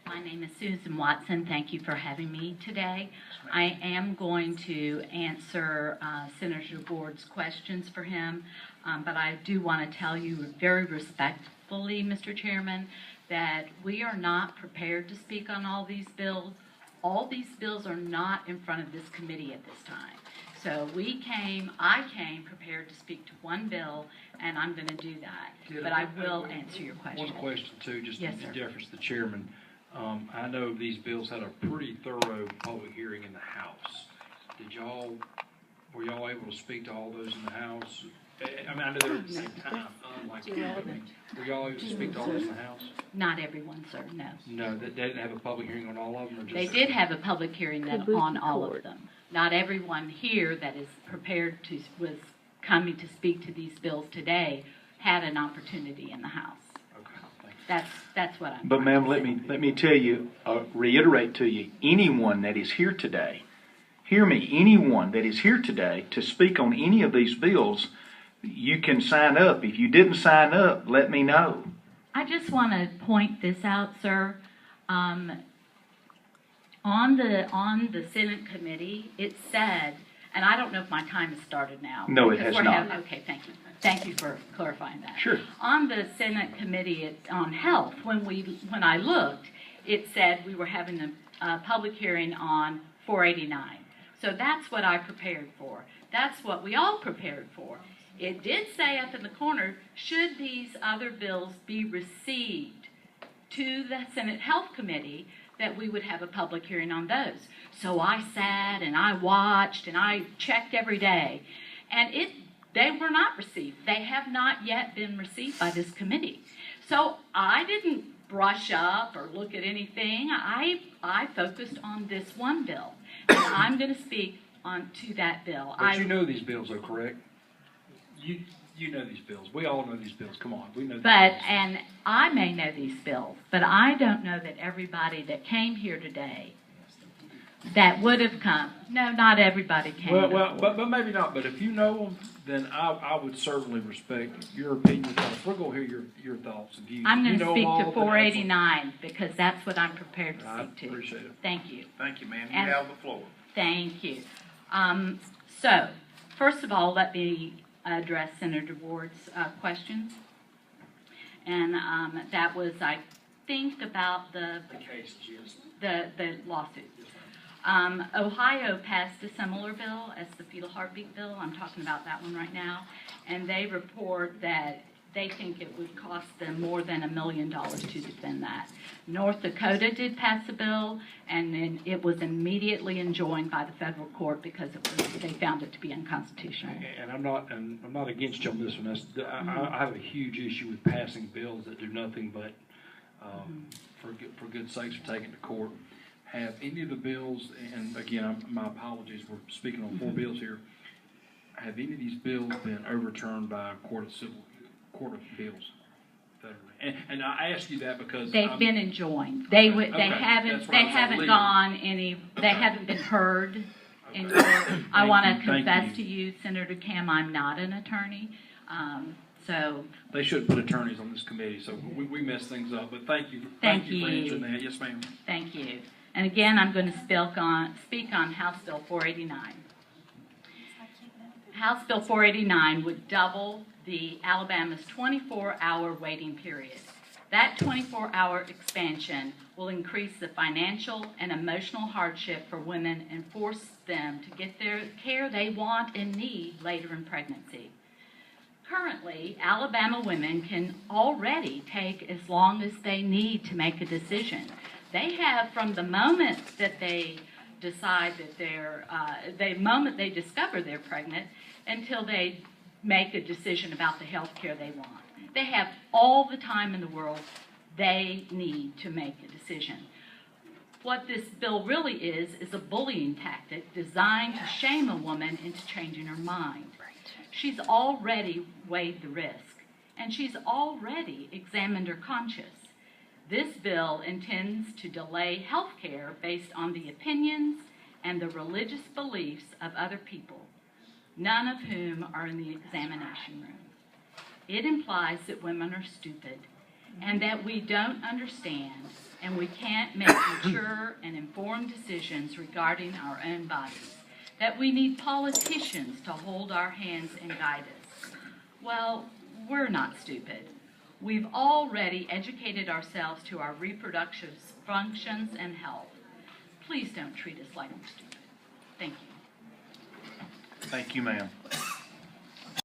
My name is Susan Watson. Thank you for having me today. I am going to answer Senator Ward's questions for him, but I do want to tell you very respectfully, Mr. Chairman, that we are not prepared to speak on all these bills. All these bills are not in front of this committee at this time. So I came prepared to speak to one bill, and I'm going to do that. But I will answer your question. One question, too, just Yes, in sir. deference to the chairman. I know these bills had a pretty thorough public hearing in the House. Were y'all able to speak to all those in the House? I mean, I know they were at the same time, unlike the hearing. Were y'all able to speak to all those in the House? Not everyone, sir, no. No, they didn't have a public hearing on all of them? Or just They did have a public hearing on all of them. Not everyone here that is prepared to, was coming to speak to these bills today had an opportunity in the House. Okay, thank you. That's what I'm. But ma'am, let me tell you, reiterate to you, anyone that is here today, hear me, anyone that is here today to speak on any of these bills, you can sign up. If you didn't sign up, let me know. I just want to point this out, sir. On the Senate committee, it said, and I don't know if my time has started now. No, it has not. Okay, thank you. Thank you for clarifying that. Sure. On the Senate committee on health, when I looked, it said we were having a public hearing on 489. So that's what I prepared for. That's what we all prepared for. It did say up in the corner, should these other bills be received to the Senate Health Committee, that we would have a public hearing on those. So I sat and I watched and I checked every day, and they were not received. They have not yet been received by this committee. So I didn't brush up or look at anything. I focused on this one bill, and I'm going to speak on to that bill. But you know these bills, though, correct? You know these bills. We all know these bills. Come on, we know these bills. And I may know these bills, but I don't know that everybody that came here today that would have come. No, not everybody came. Well, but maybe not. But if you know them, then I would certainly respect your opinion. We're going to hear your thoughts and views. I'm going You to know speak them all, to then 489 because that's what I'm prepared to I speak to. appreciate it. Thank you. Thank you, ma'am. And- You have the floor. Thank you. So, first of all, let me address Senator Ward's questions. And that was, I think, about the cases, yes. the lawsuit. Ohio passed a similar bill as the fetal heartbeat bill. I'm talking about that one right now. And they report that they think it would cost them more than $1 million to defend that. North Dakota did pass a bill, and then it was immediately enjoined by the federal court because they found it to be unconstitutional. And I'm not against you on this one. I have a huge issue with passing bills that do nothing but, for good sakes, are taken to court. Have any of the bills, and again, my apologies, we're speaking on 4 bills here. Have any of these bills been overturned by a court of appeals federally? And I ask you that because they've been enjoined. They haven't been heard in court. I want to confess to you, Senator Cam, I'm not an attorney. So they should put attorneys on this committee, so we mess things up. But thank you for answering that. Yes, ma'am. Thank you. And again, I'm going to speak on House Bill 489. House Bill 489 would double the Alabama's 24-hour waiting period. That 24-hour expansion will increase the financial and emotional hardship for women and force them to get their care they want and need later in pregnancy. Currently, Alabama women can already take as long as they need to make a decision. They have, from the moment that they decide that the moment they discover they're pregnant until they make a decision about the health care they want. They have all the time in the world they need to make a decision. What this bill really is a bullying tactic designed to shame a woman into changing her mind. She's already weighed the risk, and she's already examined her conscience. This bill intends to delay health care based on the opinions and the religious beliefs of other people, none of whom are in the examination room. It implies that women are stupid and that we don't understand and we can't make mature and informed decisions regarding our own bodies, that we need politicians to hold our hands and guide us. Well, we're not stupid. We've already educated ourselves to our reproductive functions and health. Please don't treat us like we're stupid. Thank you. Thank you, ma'am.